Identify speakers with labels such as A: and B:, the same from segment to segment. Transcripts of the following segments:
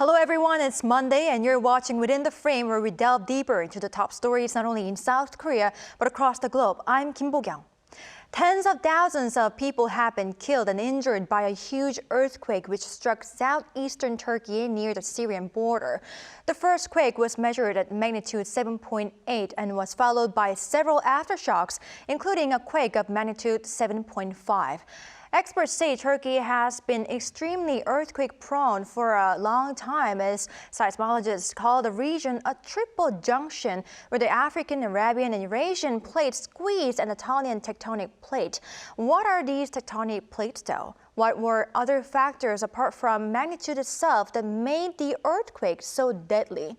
A: Hello everyone, it's Monday and you're watching Within the Frame, where we delve deeper into the top stories not only in South Korea but across the globe. I'm Kim Bo-kyung. Tens of thousands of people have been killed and injured by a huge earthquake which struck southeastern Turkey near the Syrian border. The first quake was measured at magnitude 7.8 and was followed by several aftershocks, including a quake of magnitude 7.5. Experts say Turkey has been extremely earthquake-prone for a long time, as seismologists call the region a triple-junction, where the African, Arabian and Eurasian plates squeeze an Anatolian tectonic plate. What are these tectonic plates, though? What were other factors apart from magnitude itself that made the earthquake so deadly?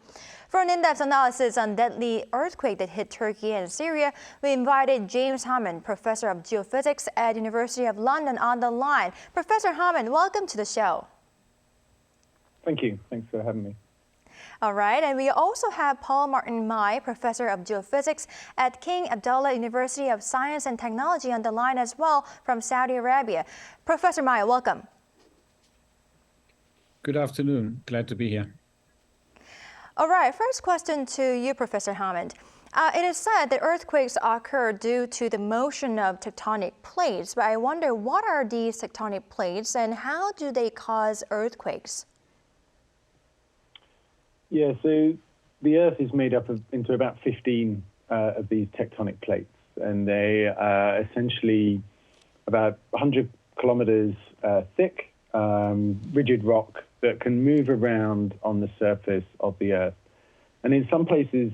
A: For an in-depth analysis on deadly earthquake that hit Turkey and Syria, we invited James Hammond, professor of geophysics at University of London, on the line. Professor Hammond, welcome to the show.
B: Thank you. Thanks for having me.
A: All right, and we also have Paul Martin Mai, professor of geophysics at King Abdullah University of Science and Technology, on the line as well from Saudi Arabia. Professor Mai, welcome.
C: Good afternoon. Glad to be here.
A: All right, first question to you, Professor Hammond. It is said that earthquakes occur due to the motion of tectonic plates, but I wonder, what are these tectonic plates and how do they cause earthquakes?
B: Yeah, so the Earth is made up into about 15 of these tectonic plates, and they are essentially about 100 kilometers thick, rigid rock that can move around on the surface of the Earth. And in some places,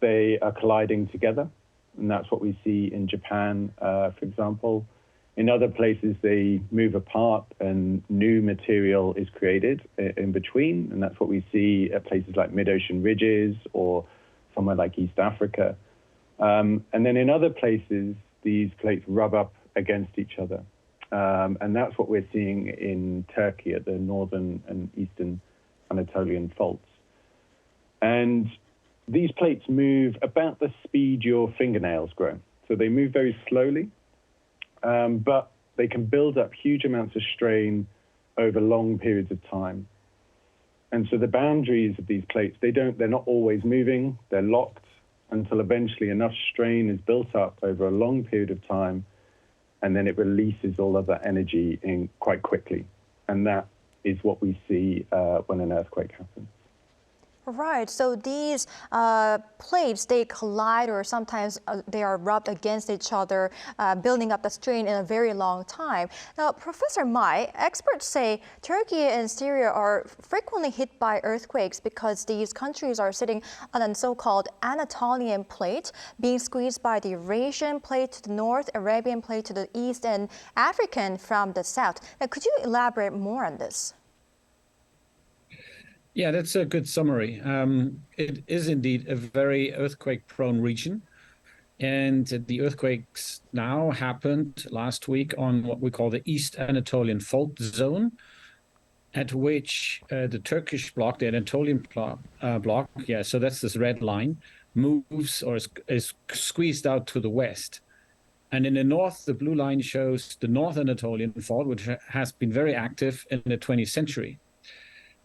B: they are colliding together, and that's what we see in Japan, for example. In other places, they move apart and new material is created in between, and that's what we see at places like mid-ocean ridges or somewhere like East Africa. And then in other places, these plates rub up against each other. And that's what we're seeing in Turkey at the northern and eastern Anatolian faults. And these plates move about the speed your fingernails grow. So they move very slowly, but they can build up huge amounts of strain over long periods of time. And so the boundaries of these plates, they're not always moving, they're locked until eventually enough strain is built up over a long period of time, and then it releases all of that energy in quite quickly. And that is what we see when an earthquake happens.
A: Right, so these plates, they collide, or sometimes they are rubbed against each other, building up the strain in a very long time. Now, Professor Mai, experts say Turkey and Syria are frequently hit by earthquakes because these countries are sitting on a so-called Anatolian plate, being squeezed by the Eurasian plate to the north, Arabian plate to the east, and African from the south. Now, could you elaborate more on this?
C: Yeah, that's a good summary. It is indeed a very earthquake-prone region. And the earthquakes now happened last week on what we call the East Anatolian fault zone, at which the Turkish block, the Anatolian block, yeah, so that's this red line, moves or is squeezed out to the west. And in the north, the blue line shows the North Anatolian fault, which has been very active in the 20th century.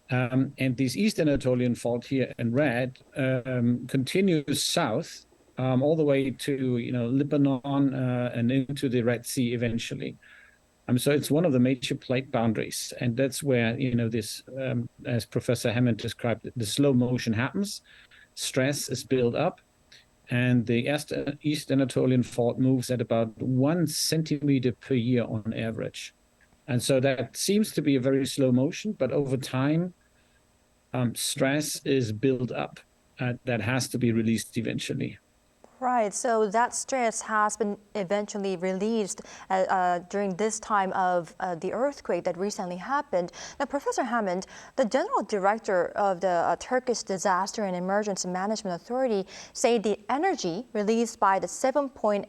C: And this East Anatolian fault here in red continues south all the way to Lebanon and into the Red Sea eventually. So it's one of the major plate boundaries, and that's where this, as Professor Hammond described, the slow motion happens. Stress is built up, and the East Anatolian fault moves at about 1 centimeter per year on average. And so that seems to be a very slow motion, but over time, stress is built up that has to be released eventually.
A: Right, so that stress has been eventually released during this time of the earthquake that recently happened. Now, Professor Hammond, the general director of the Turkish Disaster and Emergency Management Authority, say the energy released by the 7.8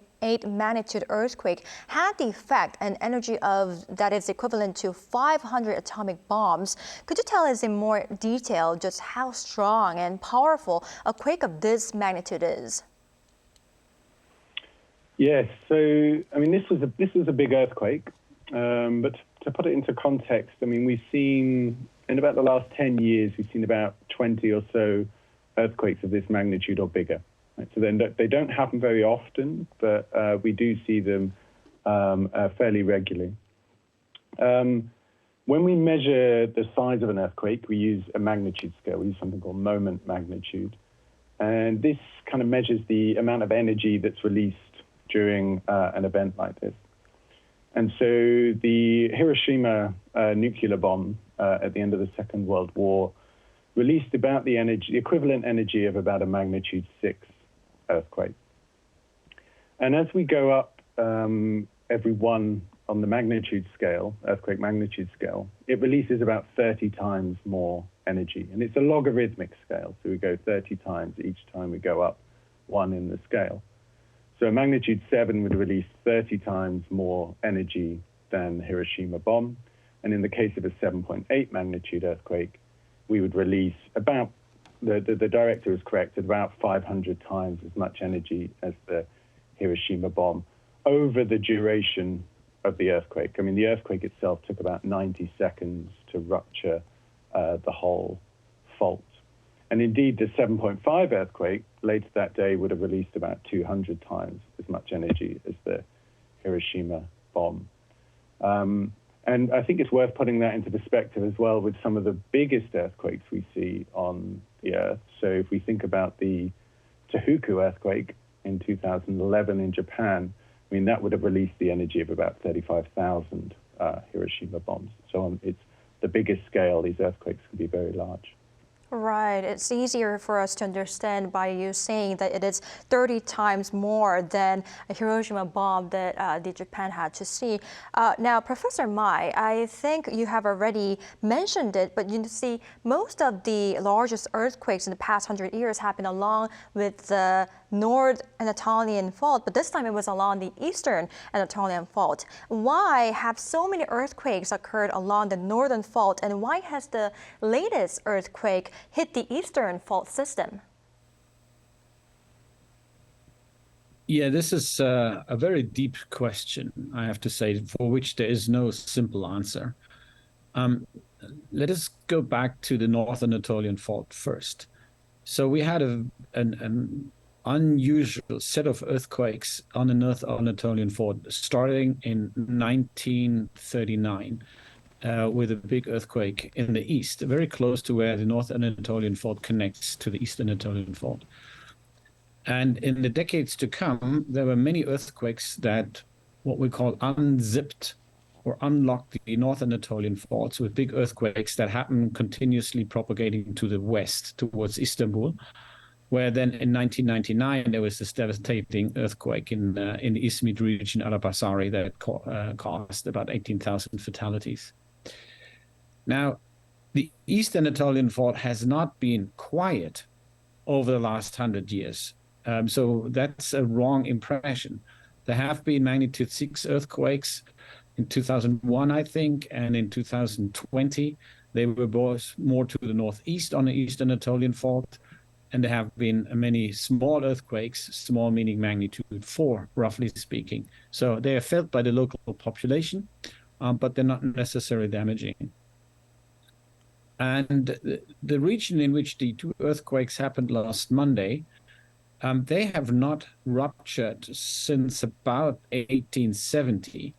A: magnitude earthquake had the effect and energy of that is equivalent to 500 atomic bombs. Could you tell us in more detail just how strong and powerful a quake of this magnitude is?
B: Yes, so this was a big earthquake, but to put it into context, we've seen in about the last 10 years, we've seen about 20 or so earthquakes of this magnitude or bigger. Right? So then they don't happen very often, but we do see them fairly regularly. When we measure the size of an earthquake, we use a magnitude scale. We use something called moment magnitude. And this kind of measures the amount of energy that's released during an event like this. And so the Hiroshima nuclear bomb at the end of the Second World War released about the equivalent energy of about a magnitude 6 earthquake. And as we go up every one on the magnitude scale, earthquake magnitude scale, it releases about 30 times more energy. And it's a logarithmic scale, so we go 30 times each time we go up one in the scale. So a magnitude 7 would release 30 times more energy than the Hiroshima bomb. And in the case of a 7.8 magnitude earthquake, we would release about, the director is correct, at about 500 times as much energy as the Hiroshima bomb over the duration of the earthquake. I mean, the earthquake itself took about 90 seconds to rupture the whole fault. And indeed, the 7.5 earthquake later that day would have released about 200 times as much energy as the Hiroshima bomb. And I think it's worth putting that into perspective as well with some of the biggest earthquakes we see on the Earth. So if we think about the Tohoku earthquake in 2011 in Japan, I mean, that would have released the energy of about 35,000 Hiroshima bombs. So it's the biggest scale. These earthquakes can be very large.
A: Right. It's easier for us to understand by you saying that it is 30 times more than a Hiroshima bomb that Japan had to see. Now, Professor Mai, I think you have already mentioned it, but you see, most of the largest earthquakes in the past 100 years happened along with the North Anatolian fault, but this time it was along the Eastern Anatolian fault. Why have so many earthquakes occurred along the northern fault, and why has the latest earthquake hit the eastern fault system?
C: Yeah, this is a very deep question, I have to say, for which there is no simple answer. Let us go back to the North Anatolian fault first. So we had an unusual set of earthquakes on the North Anatolian fault starting in 1939 with a big earthquake in the east, very close to where the North Anatolian fault connects to the East Anatolian fault. And in the decades to come, there were many earthquakes that what we call unzipped or unlocked the North Anatolian faults with big earthquakes that happen continuously propagating to the west towards Istanbul, where then in 1999 there was this devastating earthquake in the Izmit region, Adapazarı, that caused about 18,000 fatalities. Now, the East Anatolian fault has not been quiet over the last 100 years. So that's a wrong impression. There have been magnitude 6 earthquakes in 2001, I think, and in 2020. They were both more to the northeast on the East Anatolian fault. And there have been many small earthquakes, small meaning magnitude 4, roughly speaking. So they are felt by the local population, but they're not necessarily damaging. And the region in which the 2 earthquakes happened last Monday, they have not ruptured since about 1870.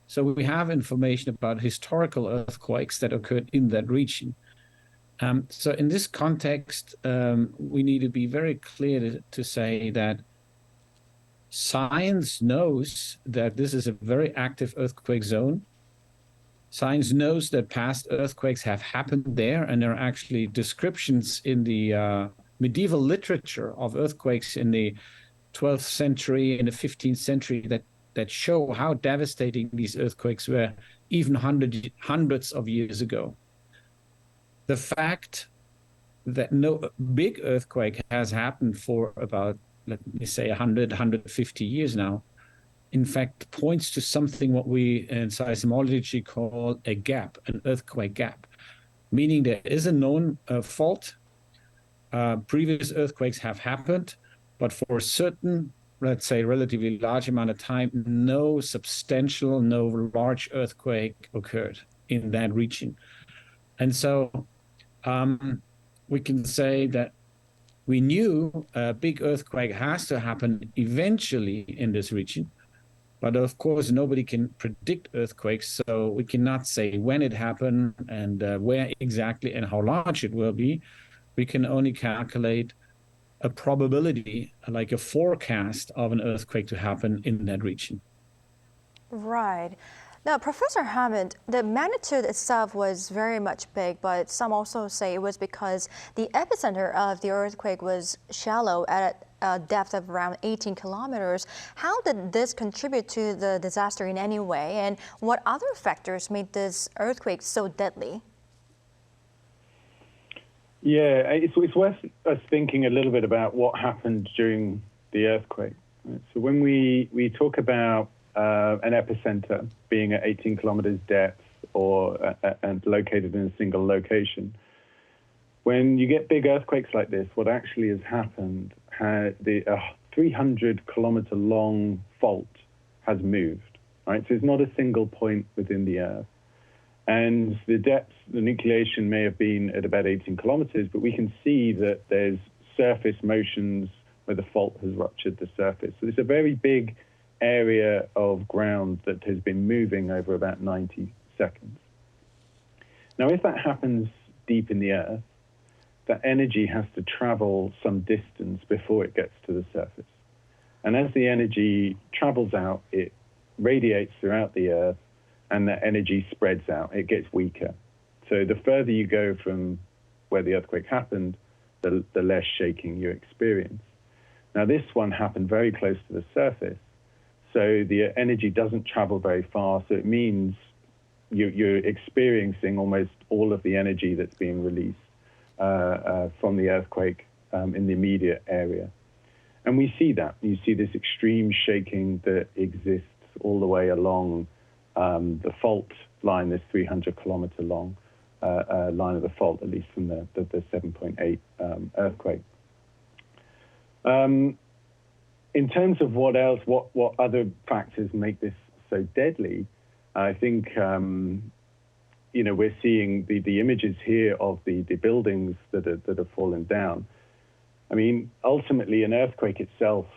C: So we have information about historical earthquakes that occurred in that region. So in this context, we need to be very clear to say that science knows that this is a very active earthquake zone. Science knows that past earthquakes have happened there, and there are actually descriptions in the medieval literature of earthquakes in the 12th century and the 15th century that show how devastating these earthquakes were even hundreds of years ago. The fact that no big earthquake has happened for about, let me say, 100, 150 years now, in fact, points to something what we in seismology call a gap, an earthquake gap, meaning there is a known fault. Previous earthquakes have happened, but for a certain, let's say, relatively large amount of time, no large earthquake occurred in that region. And so we can say that we knew a big earthquake has to happen eventually in this region. But of course, nobody can predict earthquakes, so we cannot say when it happened and where exactly and how large it will be. We can only calculate a probability, like a forecast of an earthquake to happen in that region.
A: Right. Now, Professor Hammond, the magnitude itself was very much big, but some also say it was because the epicenter of the earthquake was shallow at a depth of around 18 kilometers. How did this contribute to the disaster in any way? And what other factors made this earthquake so deadly?
B: Yeah, it's worth us thinking a little bit about what happened during the earthquake. Right? So when we talk about an epicenter being at 18 kilometers depth or and located in a single location, when you get big earthquakes like this, what actually has happened, the 300-kilometer long fault has moved. Right, so it's not a single point within the Earth. And the depth, the nucleation may have been at about 18 kilometers, but we can see that there's surface motions where the fault has ruptured the surface. So it's a very big area of ground that has been moving over about 90 seconds. Now, if that happens deep in the Earth, that energy has to travel some distance before it gets to the surface. And as the energy travels out, it radiates throughout the Earth, and that energy spreads out. It gets weaker. So the further you go from where the earthquake happened, the less shaking you experience. Now, this one happened very close to the surface, so the energy doesn't travel very far, so it means you're experiencing almost all of the energy that's being released from the earthquake in the immediate area. And we see that. You see this extreme shaking that exists all the way along the fault line, this 300-kilometer long line of the fault, at least from the 7.8 earthquake. In terms of what else, what other factors make this so deadly, I think we're seeing the images here of the buildings that have fallen down. I mean, ultimately, an earthquake itself,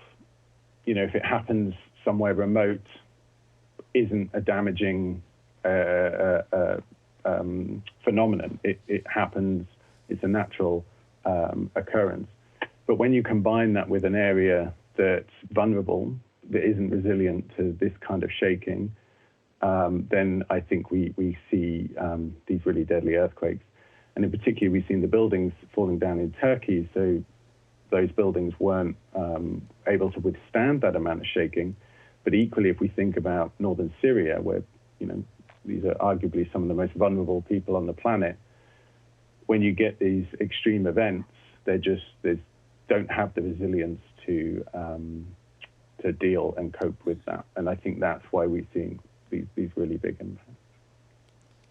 B: if it happens somewhere remote, isn't a damaging phenomenon. It happens, it's a natural occurrence. But when you combine that with an area that's vulnerable, that isn't resilient to this kind of shaking, then I think we see these really deadly earthquakes. And in particular, we've seen the buildings falling down in Turkey, so those buildings weren't able to withstand that amount of shaking. But equally, if we think about northern Syria, where these are arguably some of the most vulnerable people on the planet, when you get these extreme events, they don't have the resilience to deal and cope with that. And I think that's why we're seeing these really big impacts.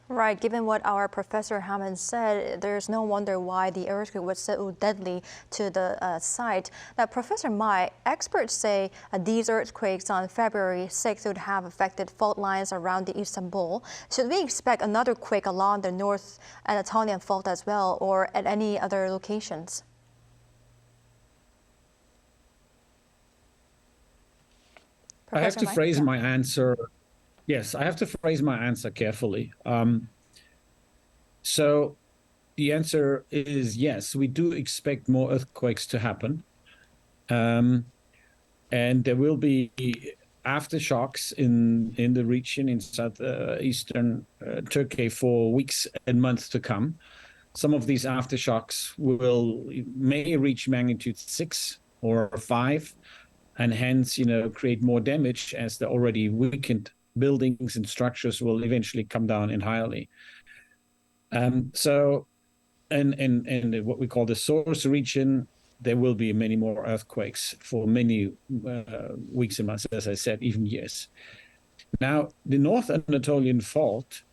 A: Right, given what our Professor Hammond said, there's no wonder why the earthquake was so deadly to the site. Now, Professor Mai, experts say these earthquakes on February 6th would have affected fault lines around the Istanbul. Should we expect another quake along the North Anatolian fault as well, or at any other locations?
C: I have to
A: Mai?
C: phrase
A: Yeah.
C: my answer. Yes, I have to phrase my answer carefully. So the answer is yes, we do expect more earthquakes to happen. And there will be aftershocks in the region in southeastern Turkey for weeks and months to come. Some of these aftershocks may reach magnitude 6 or 5, and hence, create more damage as the already weakened buildings and structures will eventually come down entirely. So, and what we call the source region, there will be many more earthquakes for many weeks and months, as I said, even years. Now, the North Anatolian fault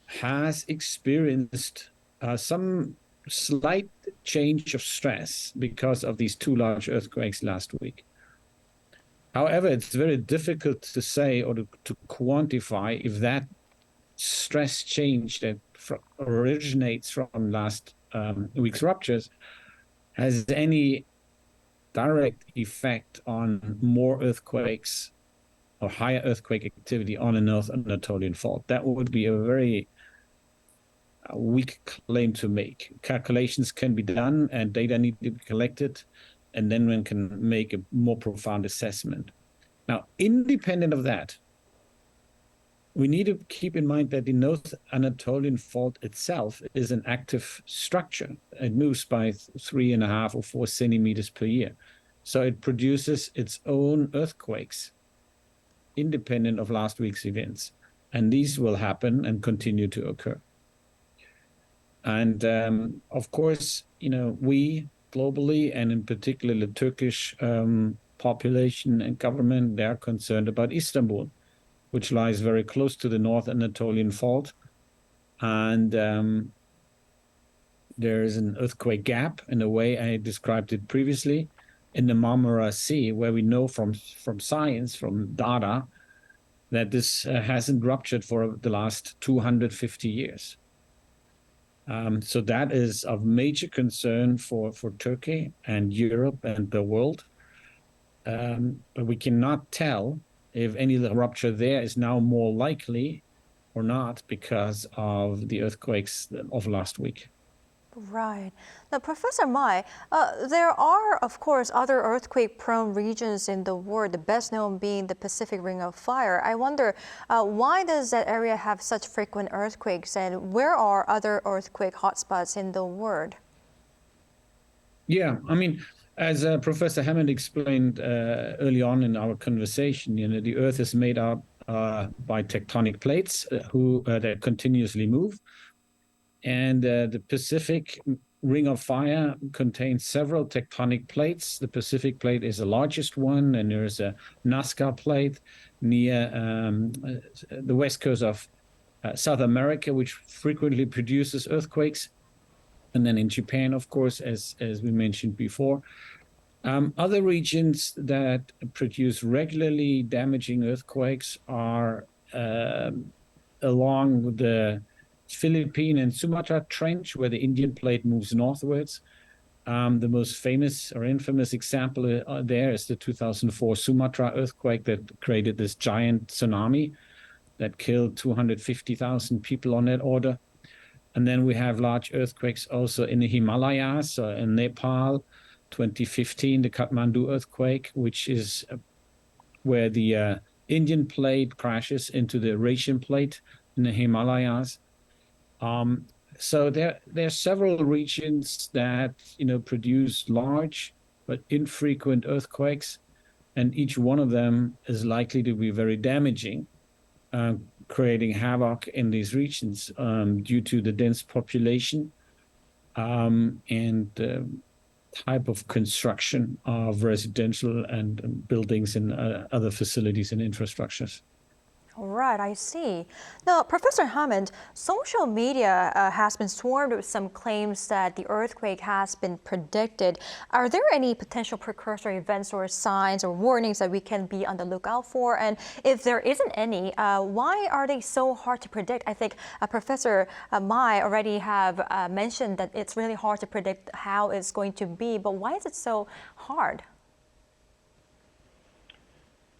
C: has experienced some slight change of stress because of these 2 large earthquakes last week. However, it's very difficult to say or to quantify if that stress change that originates from last week's ruptures has any direct effect on more earthquakes or higher earthquake activity on a North Anatolian fault. That would be a very weak claim to make. Calculations can be done and data need to be collected, and then one can make a more profound assessment. Now, independent of that, we need to keep in mind that the North Anatolian fault itself is an active structure. It moves by 3.5 or 4 centimeters per year. So it produces its own earthquakes, independent of last week's events. And these will happen and continue to occur. And of course, we globally, and in particular the Turkish population and government, they are concerned about Istanbul, which lies very close to the North Anatolian fault. And there is an earthquake gap, in the way I described it previously, in the Marmara Sea, where we know from science, from data, that this hasn't ruptured for the last 250 years. So that is of major concern for Turkey and Europe and the world. But we cannot tell if any rupture there is now more likely or not because of the earthquakes of last week.
A: Right. Now, Professor Mai, there are, of course, other earthquake-prone regions in the world, the best known being the Pacific Ring of Fire. I wonder, why does that area have such frequent earthquakes, and where are other earthquake hotspots in the world?
C: Yeah, I mean, as Professor Hammond explained early on in our conversation, the Earth is made up by tectonic plates that continuously move. And the Pacific Ring of Fire contains several tectonic plates. The Pacific Plate is the largest one, and there's a Nazca Plate near the west coast of South America, which frequently produces earthquakes. And then in Japan, of course, as we mentioned before. Other regions that produce regularly damaging earthquakes are along the Philippine and Sumatra Trench, where the Indian Plate moves northwards. The most famous or infamous example there is the 2004 Sumatra earthquake that created this giant tsunami that killed 250,000 people on that order. And then we have large earthquakes also in the Himalayas, so in Nepal, 2015, the Kathmandu earthquake, which is where the Indian Plate crashes into the Eurasian Plate in the Himalayas. So there are several regions that produce large but infrequent earthquakes, and each one of them is likely to be very damaging, creating havoc in these regions due to the dense population and type of construction of residential and buildings and other facilities and infrastructures.
A: All right, I see. Now, Professor Hammond, social media has been swarmed with some claims that the earthquake has been predicted. Are there any potential precursor events or signs or warnings that we can be on the lookout for? And if there isn't any, why are they so hard to predict? I think Professor Mai already have mentioned that it's really hard to predict how it's going to be, but why is it so hard?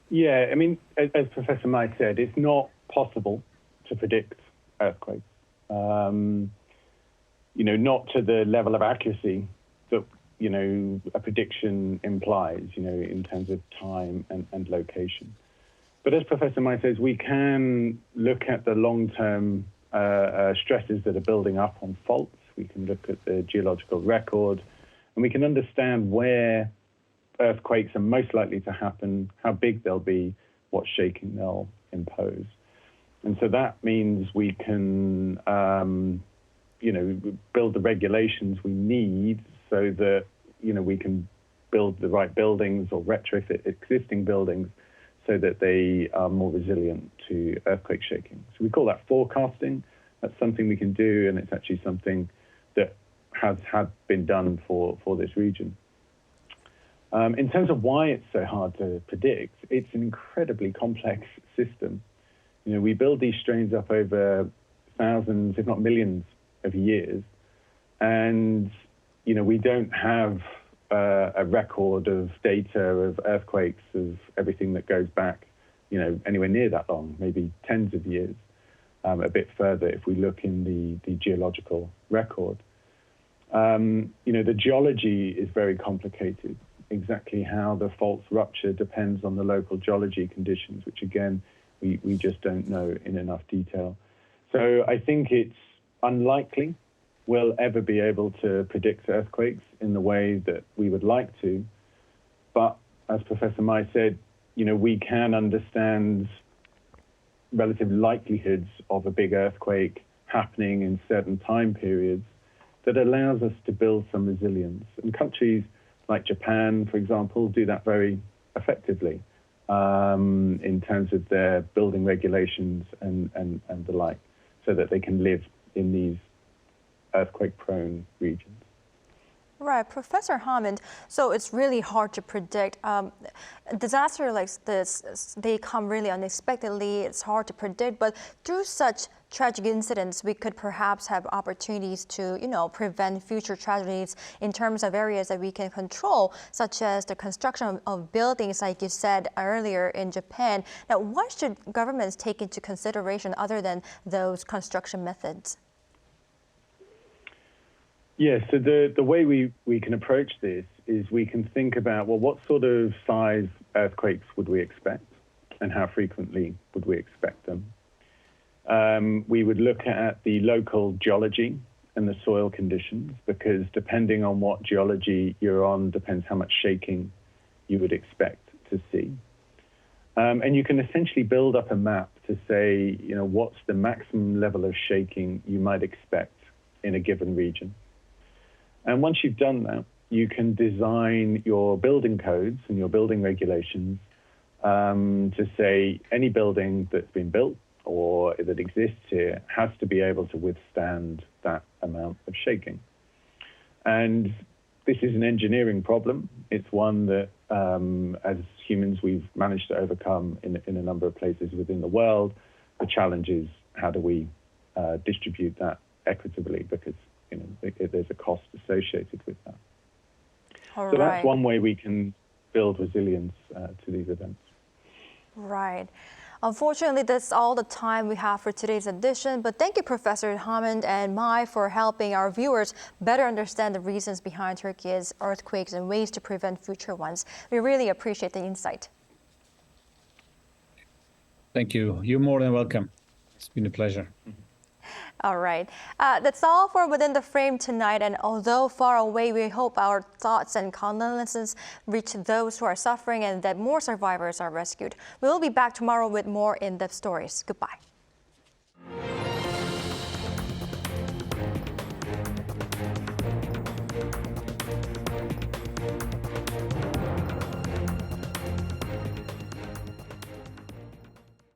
B: Yeah, I mean, as Professor Mai said, it's not possible to predict earthquakes. Not to the level of accuracy that, a prediction implies, in terms of time and location. But as Professor Mai says, we can look at the long-term stresses that are building up on faults. We can look at the geological record, and we can understand where earthquakes are most likely to happen, how big they'll be, what shaking they'll impose. And so that means we can, build the regulations we need so that, we can build the right buildings or retrofit existing buildings so that they are more resilient to earthquake shaking. So we call that forecasting. That's something we can do, and it's actually something that has been done for this region. In terms of why it's so hard to predict, it's an incredibly complex system. We build these strains up over thousands, if not millions, of years, and we don't have a record of data of earthquakes, of everything that goes back, anywhere near that long, maybe tens of years, a bit further if we look in the geological record. The geology is very complicated. Exactly how the faults rupture depends on the local geology conditions, which again, we just don't know in enough detail. So I think it's unlikely we'll ever be able to predict earthquakes in the way that we would like to. But as Professor Mai said, we can understand relative likelihoods of a big earthquake happening in certain time periods that allows us to build some resilience. And countries like Japan, for example, do that very effectively in terms of their building regulations and the like, so that they can live in these earthquake-prone regions.
A: Right, Professor Hammond, so it's really hard to predict. Disasters like this, they come really unexpectedly, it's hard to predict, but through such tragic incidents, we could perhaps have opportunities to, prevent future tragedies in terms of areas that we can control, such as the construction of buildings, like you said earlier in Japan. Now, what should governments take into consideration other than those construction methods?
B: Yeah, so the way we can approach this is we can think about, well, what sort of size earthquakes would we expect and how frequently would we expect them? We would look at the local geology and the soil conditions, because depending on what geology you're on depends how much shaking you would expect to see. And you can essentially build up a map to say, what's the maximum level of shaking you might expect in a given region. And once you've done that, you can design your building codes and your building regulations to say any building that's been built or that exists here has to be able to withstand that amount of shaking. And this is an engineering problem. It's one that, as humans, we've managed to overcome in a number of places within the world. The challenge is, how do we distribute that equitably? Because there's a cost associated with that.
A: All
B: so
A: right.
B: That's one way we can build resilience to these events.
A: Right. Unfortunately, that's all the time we have for today's edition, but thank you, Professor Hammond and Mai, for helping our viewers better understand the reasons behind Turkey's earthquakes and ways to prevent future ones. We really appreciate the insight.
C: Thank you. You're more than welcome. It's been a pleasure.
A: All right. That's all for Within the Frame tonight. And although far away, we hope our thoughts and condolences reach those who are suffering and that more survivors are rescued. We will be back tomorrow with more in-depth stories. Goodbye.